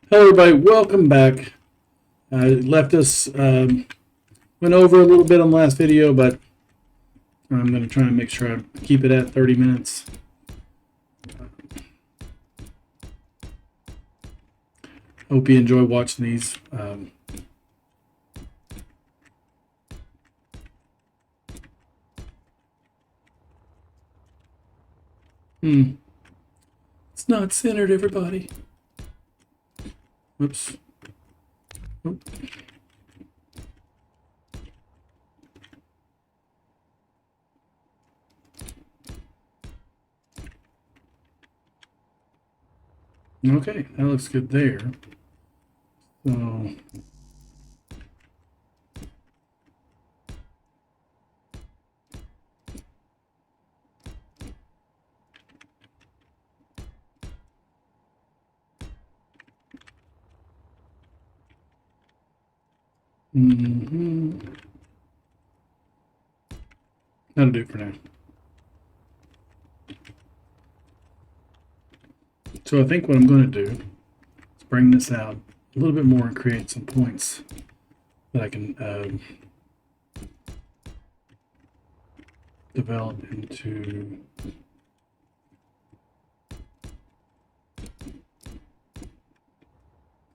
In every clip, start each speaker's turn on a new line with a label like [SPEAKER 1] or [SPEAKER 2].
[SPEAKER 1] Hello, everybody. Welcome back. Left us went over a little bit on the last video, but I'm going to try and make sure I keep it at 30 minutes. Hope you enjoy watching these. It's not centered, everybody. Whoops. Oop. Okay, that looks good there. So that'll do for now. So I think what I'm going to do is bring this out a little bit more and create some points that I can develop into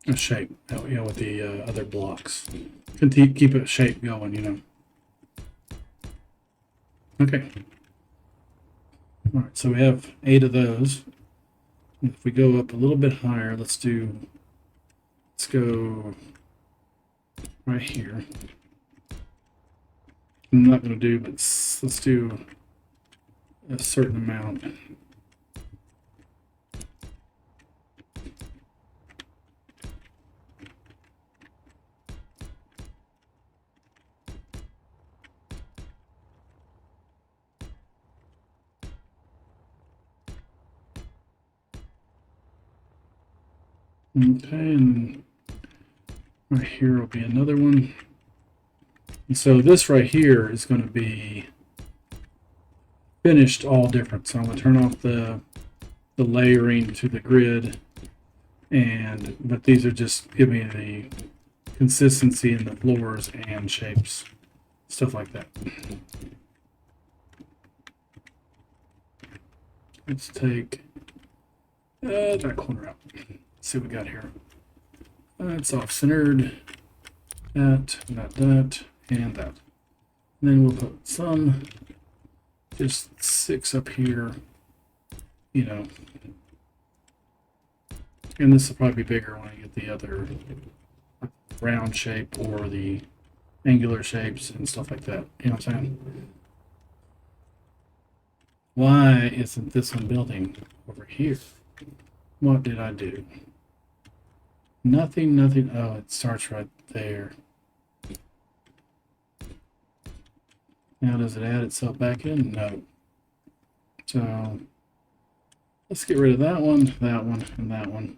[SPEAKER 1] a shape, with the other blocks. Can keep a shape going, Okay. All right, so we have 8 of those. If we go up a little bit higher, let's go right here. I'm not going to do, but let's do a certain amount. Okay, and right here will be another one. And so this right here is going to be finished all different. So I'm going to turn off the layering to the grid, but these are just giving me the consistency in the floors and shapes, stuff like that. Let's take that corner out. Let's see what we got here. It's off-centered. That, and that. And then we'll put some, just 6 up here, And this will probably be bigger when I get the other round shape or the angular shapes and stuff like that. You know what I'm saying? Why isn't this one building over here? What did I do? Nothing. Oh, it starts right there. Now, does it add itself back in? No. So, let's get rid of that one, and that one.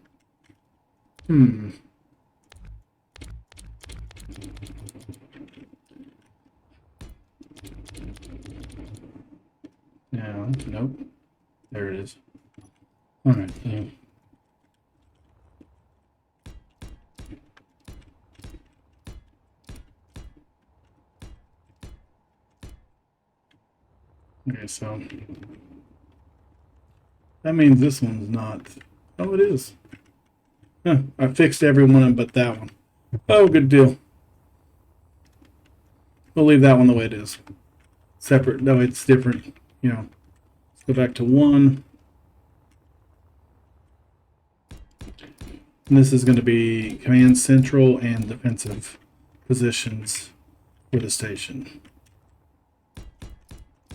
[SPEAKER 1] No, nope. There it is. All right. Yeah. Okay, so that means this one's not. Oh, it is. Huh, I fixed every one but that one. Oh, good deal. We'll leave that one the way it is. Separate. No, it's different. Let's go back to 1. And this is going to be command central and defensive positions for the station.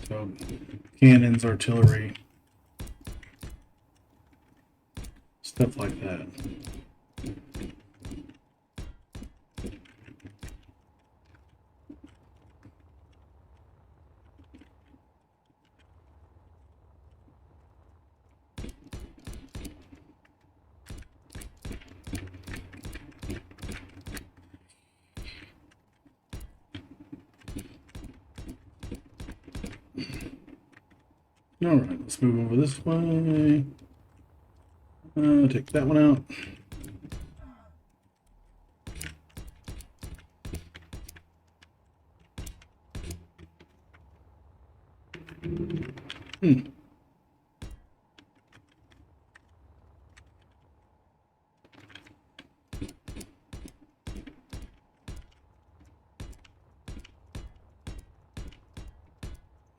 [SPEAKER 1] So cannons, artillery, stuff like that. All right, let's move over this way. Take that one out.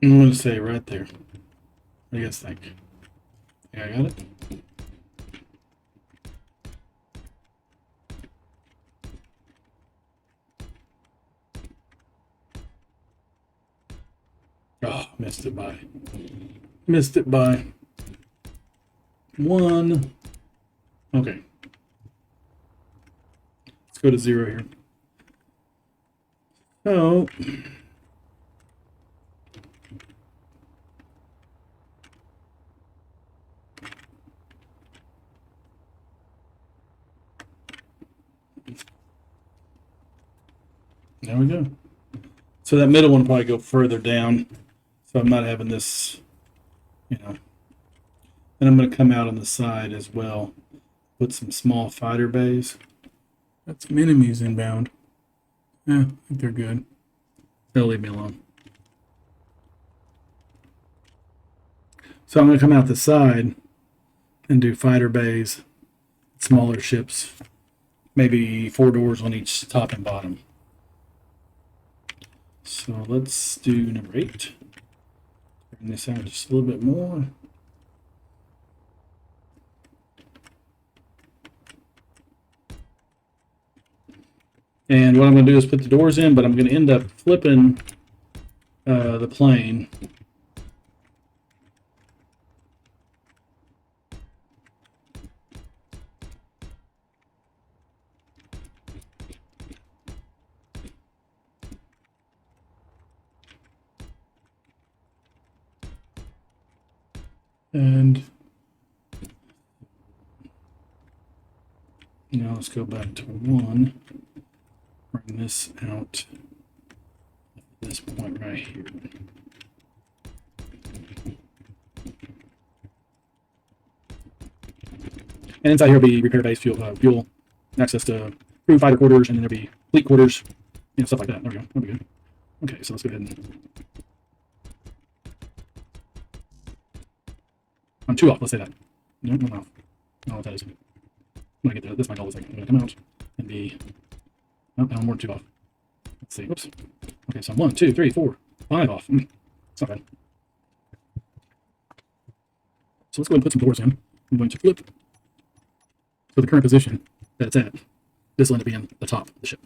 [SPEAKER 1] I'm going to say right there. What do you guys think? Yeah, I got it. Oh, missed it by one. Okay. Let's go to 0 here. So there we go. So that middle one will probably go further down. So I'm not having this, you know. And I'm going to come out on the side as well. Put some small fighter bays. Got some enemies inbound. Yeah, I think they're good. They'll leave me alone. So I'm going to come out the side and do fighter bays, smaller ships, maybe 4 doors on each top and bottom. So let's do number 8. Bring this out just a little bit more. And what I'm going to do is put the doors in, but I'm going to end up flipping the plane. And now let's go back to 1. Bring this out at this point right here. And inside here will be repair base, fuel, access to crew fighter quarters, and then there'll be fleet quarters, stuff like that. There we go. That'll be good. Okay, so let's go ahead and I'm 2 off. Let's say that. No, no, no. I don't know what that is. I'm gonna get there. This might all I'm gonna come out and be. Oh, now I'm more than 2 off. Let's see. Whoops. Okay, so I'm 1, 2, 3, 4, 5 off. It's not bad. So let's go ahead and put some doors in. I'm going to flip. So the current position that it's at, this will end up being the top of the ship.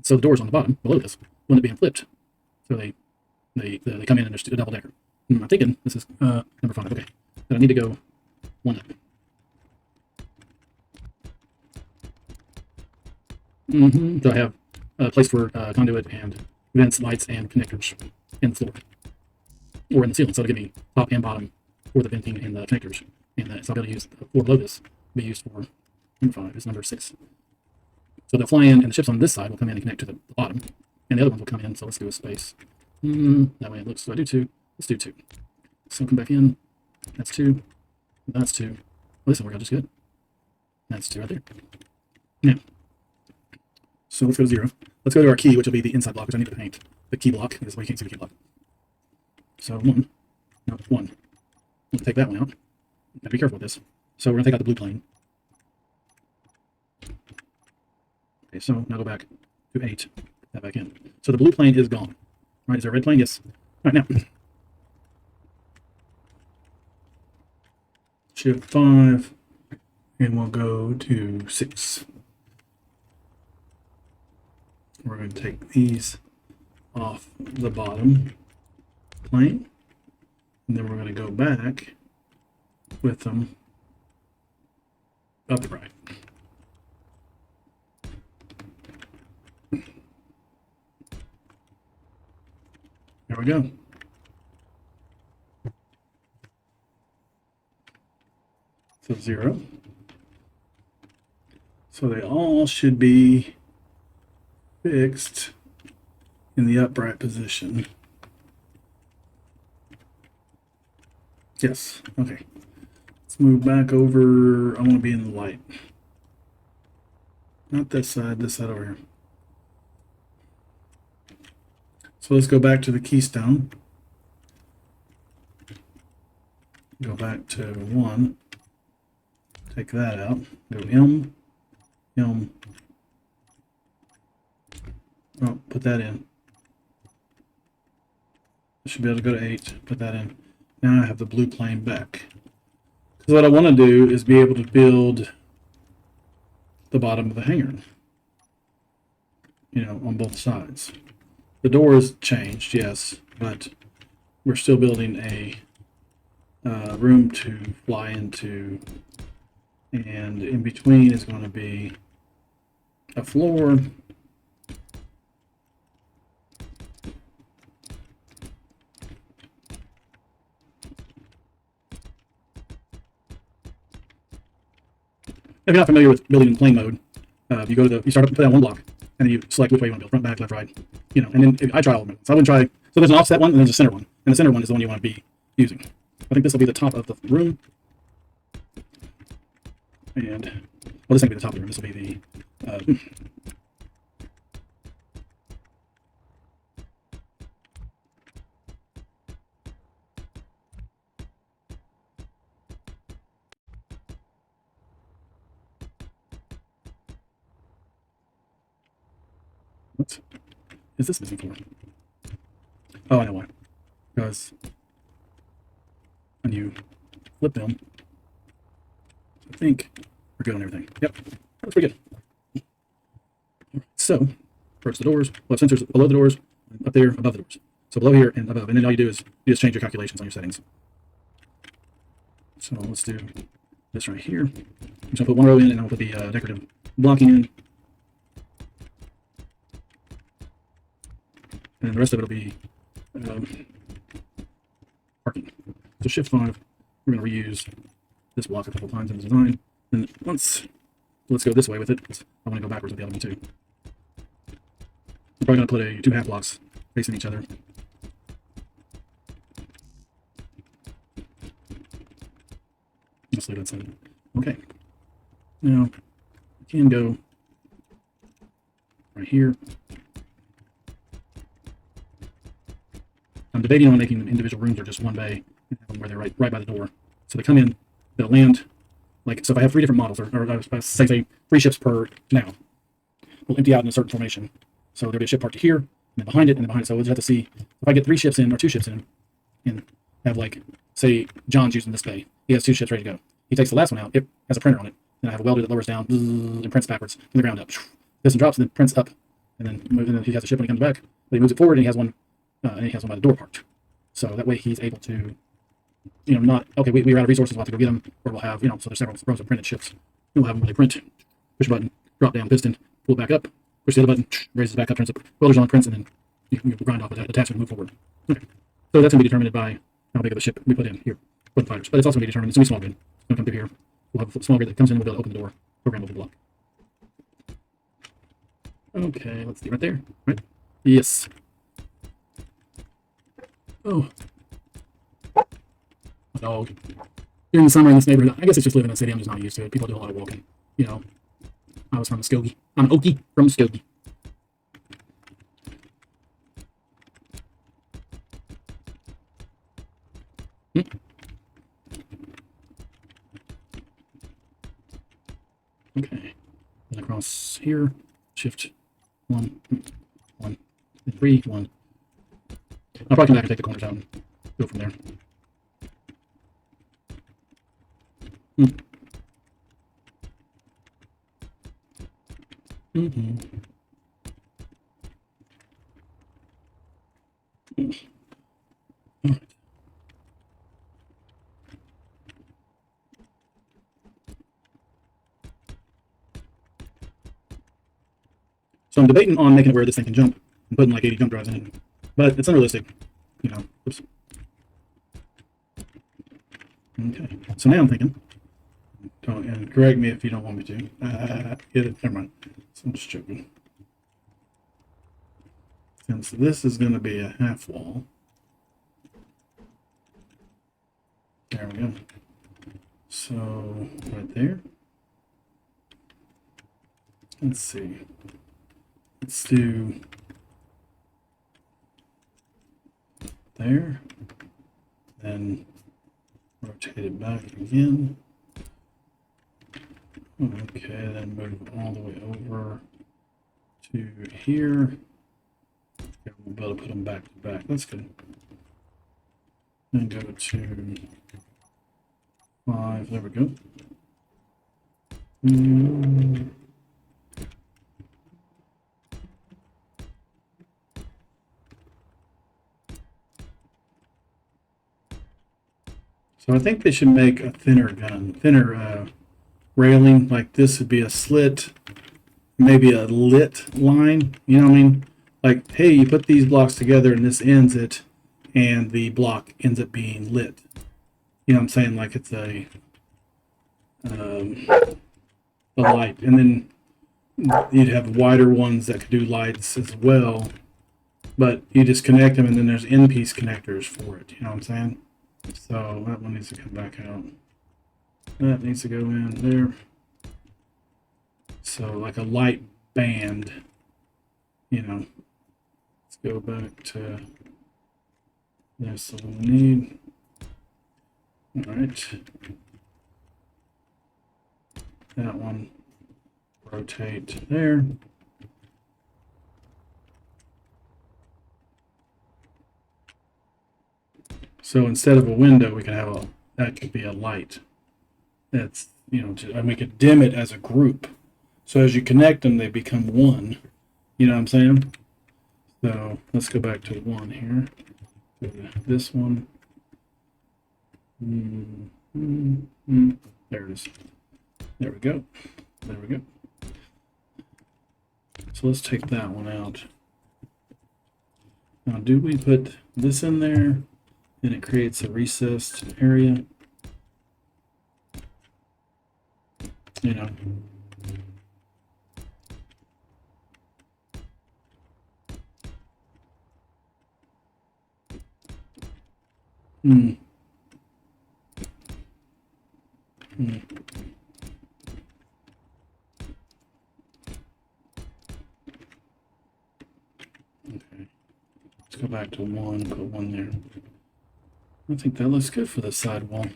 [SPEAKER 1] So the doors on the bottom, below this, will end up being flipped. So they come in and there's a double decker. I'm thinking this is number 5. Okay, but I need to go 1 up. So I have a place for conduit and vents, lights, and connectors in the floor or in the ceiling. So it'll give me top and bottom for the venting and the connectors. And so I'll be able to use the floor below this be used for number 5 is number 6. So they'll fly in, and the ships on this side will come in and connect to the bottom, and the other ones will come in. So let's do a space. That way it looks. So I do 2. Let's do 2. So come back in. That's 2. That's 2. Well, this will work out just good. That's 2 right there. Yeah. So let's go to 0. Let's go to our key, which will be the inside block, which I need to paint. The key block. This way you can't see the key block. So 1. No, 1. We'll take that one out. Now be careful with this. So we're going to take out the blue plane. Okay, so now go back to 8. Put that back in. So the blue plane is gone. All right, is there a red plane? Yes. All right, now. Shift 5. And we'll go to 6. We're going to take these off the bottom plane. And then we're going to go back with them upright. There we go. So 0. So they all should be fixed in the upright position. Yes. Okay. Let's move back over. I want to be in the light. Not this side over here. So let's go back to the keystone. go back to 1, take that out, go M, M, oh, put that in. I should be able to go to 8, put that in. Now I have the blue plane back. So what I want to do is be able to build the bottom of the hangar, you know, on both sides. The door is changed, yes, but we're still building a room to fly into, and in between is going to be a floor. If you're not familiar with building in plane mode, you go to the, you start up, put down one block, and then you select which way you want to build, front, back, left, right, you know, and then I try all of them. So I wouldn't try, so there's an offset one, and there's a center one, and the center one is the one you want to be using. I think this will be the top of the room, and, well, this ain't gonna be the top of the room, this will be the, what is this missing for? Oh, I know why. Because when you flip them, I think we're good on everything. Yep, that's pretty good. So, approach the doors. We'll have sensors below the doors, up there, above the doors. So below here and above, and then all you do is you just change your calculations on your settings. So let's do this right here. I'm just gonna put one row in, and I'll put the decorative blocking in, and the rest of it will be parking. So Shift 5, we're going to reuse this block a couple times in the design, and let's go this way with it. I want to go backwards with the other one too. I'm probably going to put a 2 half blocks facing each other. Let's leave that side. Okay. Now, I can go right here. I'm debating on making individual rooms or just one bay and have them where they're right by the door. So they come in, they'll land, like, so if I have 3 different models, or say 3 ships per now, we'll empty out in a certain formation. So there'll be a ship parked here, and then behind it, and then behind it. So we'll just have to see, if I get 3 ships in, or 2 ships in, and have, like, say, John's using this bay. He has 2 ships ready to go. He takes the last one out, it has a printer on it, and I have a welder that lowers down, and prints backwards, from the ground up. Piston drops, and then prints up, and then he has a ship when he comes back, but he moves it forward, and he has one by the door parked. So that way he's able to, you know, not, okay, we're out of resources, we'll have to go get them, or we'll have, you know, so there's several rows of printed ships. We'll have them when they print, push a button, drop down piston, pull it back up, push the other button, raises it back up, turns up, welders on, prints, and then you can grind off the attachment and move forward. Okay. So that's going to be determined by how big of a ship we put in here for the fighters. But it's also going to be determined, it's going to be small grid. It's going to come through here. We'll have a small grid that comes in, we'll be able to open the door, program over the block. Okay, let's see, right there, right? Yes. Oh. A dog. During the summer in this neighborhood, I guess it's just living in the city, I'm just not used to it. People do a lot of walking, you know. I was from Muskogee. I'm an Okie from Muskogee. Okay. And across here, shift 1, 1, 3, 1. I'll probably come back and take the corners out and go from there. So I'm debating on making it where this thing can jump and putting like 80 jump drives in it, but it's unrealistic, you know. Oops. Okay, so now I'm thinking, and correct me if you don't want me to. Get it? Never mind. So I'm just joking. Since this is going to be a half wall, there we go. So right there. Let's see. Let's do there, then rotate it back again. Okay, then move all the way over to here. Okay, we'll be able to put them back to back. That's good. Then go to 5. There we go. So I think they should make a thinner gun, thinner railing. Like this would be a slit, maybe a lit line. You know what I mean? Like, hey, you put these blocks together and this ends it, and the block ends up being lit. You know what I'm saying? Like it's a light, and then you'd have wider ones that could do lights as well. But you just connect them, and then there's end piece connectors for it. You know what I'm saying? So that one needs to come back out. That needs to go in there. So like a light band, you know. Let's go back to this one we need. All right. That one, rotate there. So instead of a window, we can have that could be a light. That's, you know, and we could dim it as a group. So as you connect them, they become one. You know what I'm saying? So let's go back to one here. Go to this one. There it is. There we go. There we go. So let's take that one out. Now, do we put this in there? And it creates a recessed area. You know. Okay. Let's go back to one, put one there. I think that looks good for the side wall.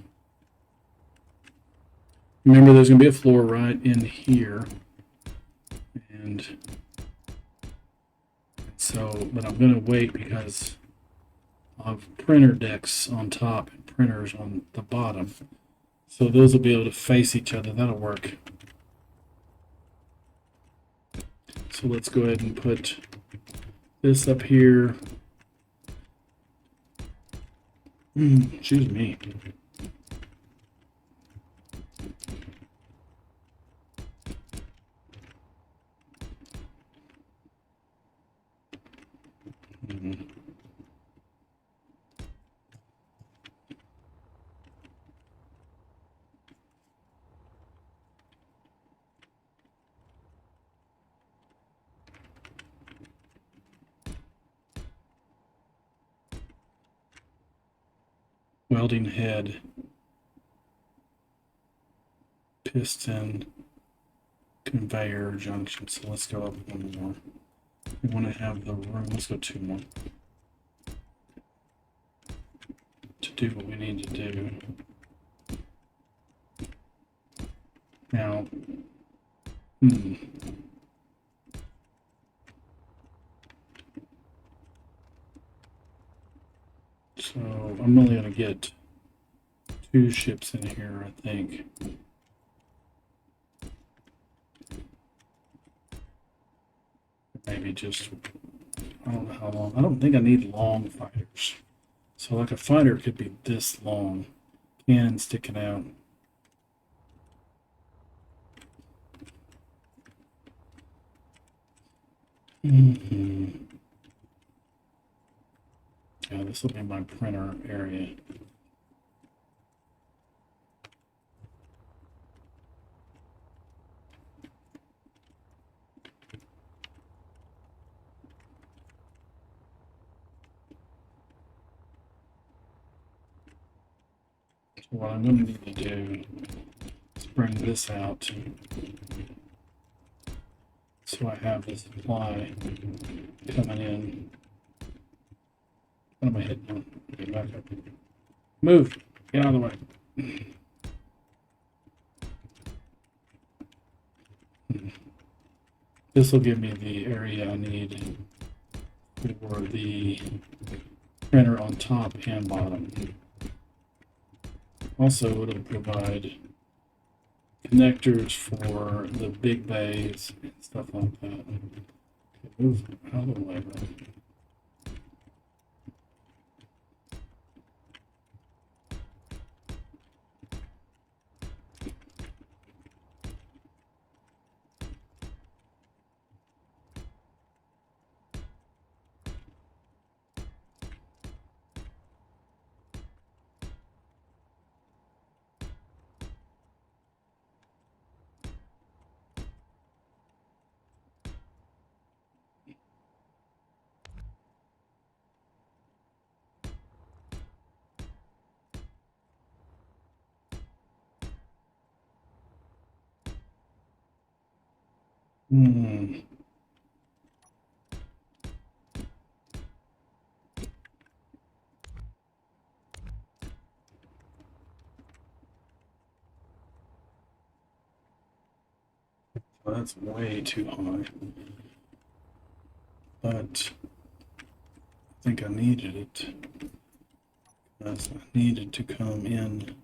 [SPEAKER 1] Remember, there's going to be a floor right in here. And so, but I'm going to wait because I have printer decks on top and printers on the bottom. So those will be able to face each other. That'll work. So let's go ahead and put this up here. Excuse me. Welding head, piston, conveyor junction. So let's go up one more. We want to have the room. Let's go two more to do what we need to do. Now, so I'm only going to get 2 ships in here, I think. Maybe just, I don't know how long. I don't think I need long fighters. So like a fighter could be this long, cannon sticking out. Yeah, this will be my printer area. So what I'm going to need to do is bring this out so I have the supply coming in. What am I hitting on? Get back up. Move. Get out of the way. This will give me the area I need for the printer on top and bottom. Also, it'll provide connectors for the big bays and stuff like that. Okay, move out of the way, though. Well, that's way too high. But I think I needed it. Because I needed to come in.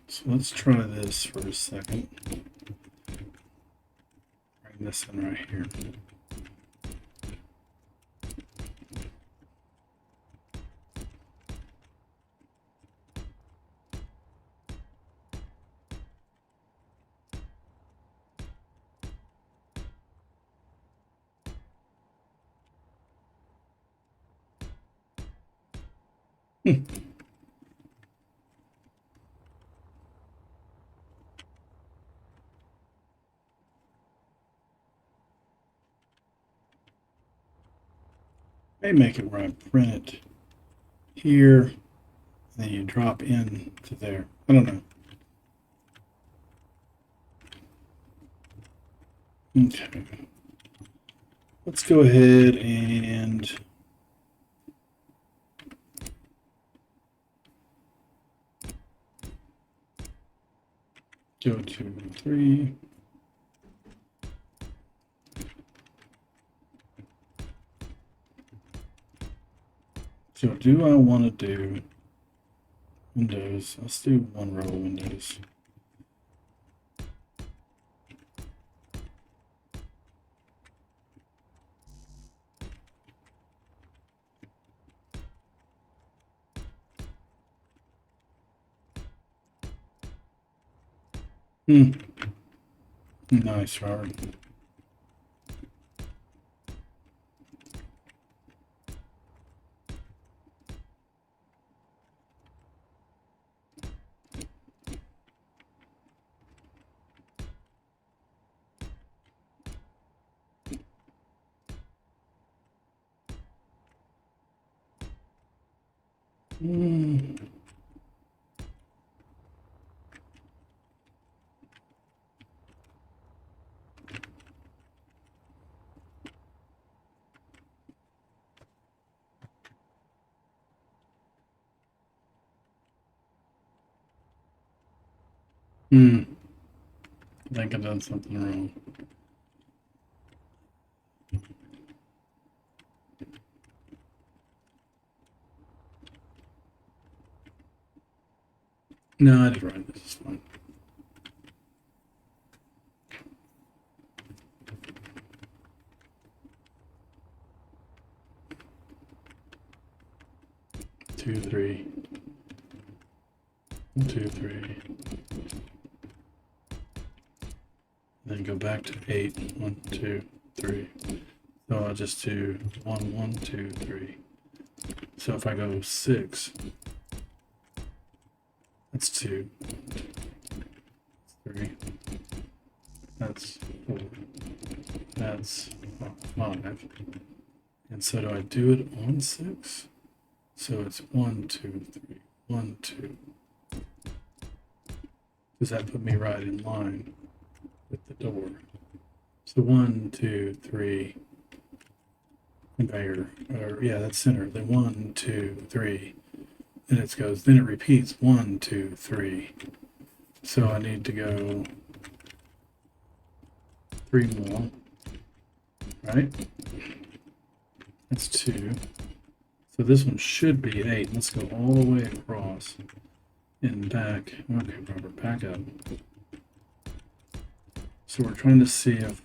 [SPEAKER 1] So let's try this for a second. Bring this in right here. May make it where I print it here, and then you drop in to there. I don't know. Okay. Let's go ahead and go to 3. So do I want to do Windows? Let's do one row of Windows. Nice, Robert. I think I've done something wrong. No, I did right. This is fine. Two, 3. 1, 2, 3. Then go back to 8. 1, 2, 3. So I'll just do 1, 1, 2, 3. So if I go 6, that's 2. 3. That's 4. That's 5. And so do I do it on 6? So it's 1, 2, 3. 1, 2. Does that put me right in line with the door? So 1, 2, 3, conveyor, or yeah, that's center. Then 1, 2, 3. Then it goes, then it repeats 1, 2, 3. So I need to go 3 more, right? That's 2. So this one should be 8. Let's go all the way across and back. Okay, Robert, back up. So we're trying to see if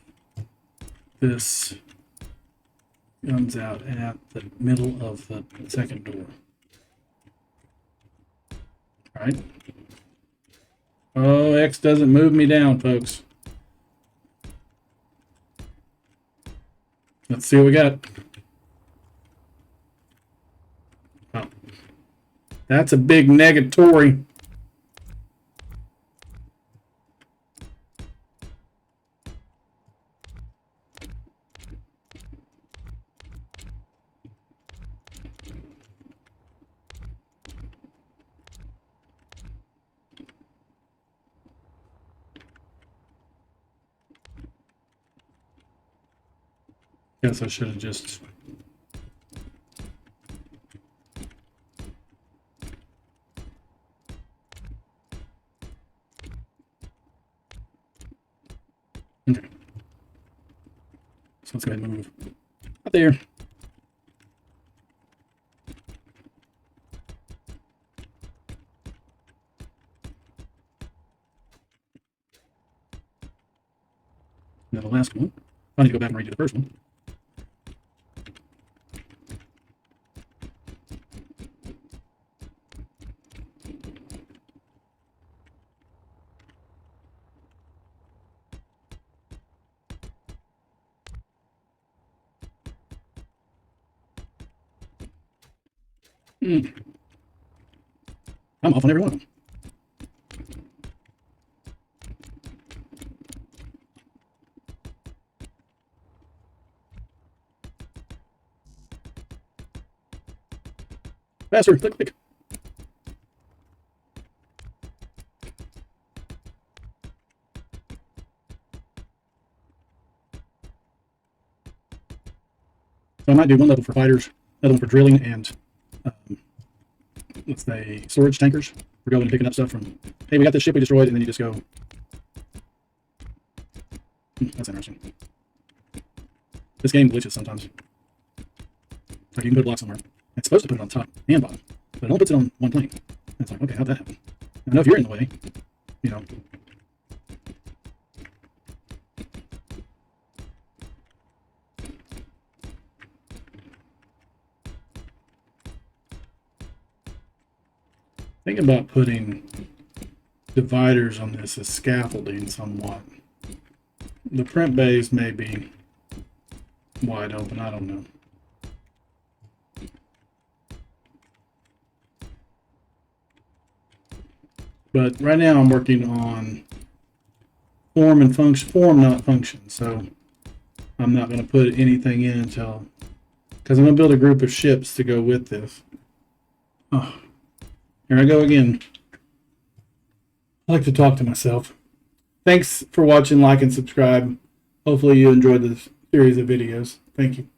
[SPEAKER 1] this comes out at the middle of the second door. Right? Oh, X doesn't move me down, folks. Let's see what we got. Oh. That's a big negatory. Guess I should have just... Okay. So let's go ahead and move out there. Now the last one. I need to go back and redo the first one. I'm off on every one of them. Faster, click, click. So I might do one level for fighters, another one for drilling, and let's say storage tankers for going and picking up stuff from, hey, we got this ship we destroyed, and then you just go. That's interesting. This game glitches sometimes. Like you can put a block somewhere. It's supposed to put it on top and bottom, but it only puts it on one plane. And it's like, okay, how'd that happen? I know if you're in the way, you know. Thinking about putting dividers on this as scaffolding somewhat. The print bays may be wide open, I don't know. But right now I'm working on form and function, form not function. So I'm not going to put anything in until, because I'm going to build a group of ships to go with this. Oh, here I go again. I like to talk to myself. Thanks for watching, like, and subscribe. Hopefully you enjoyed this series of videos. Thank you.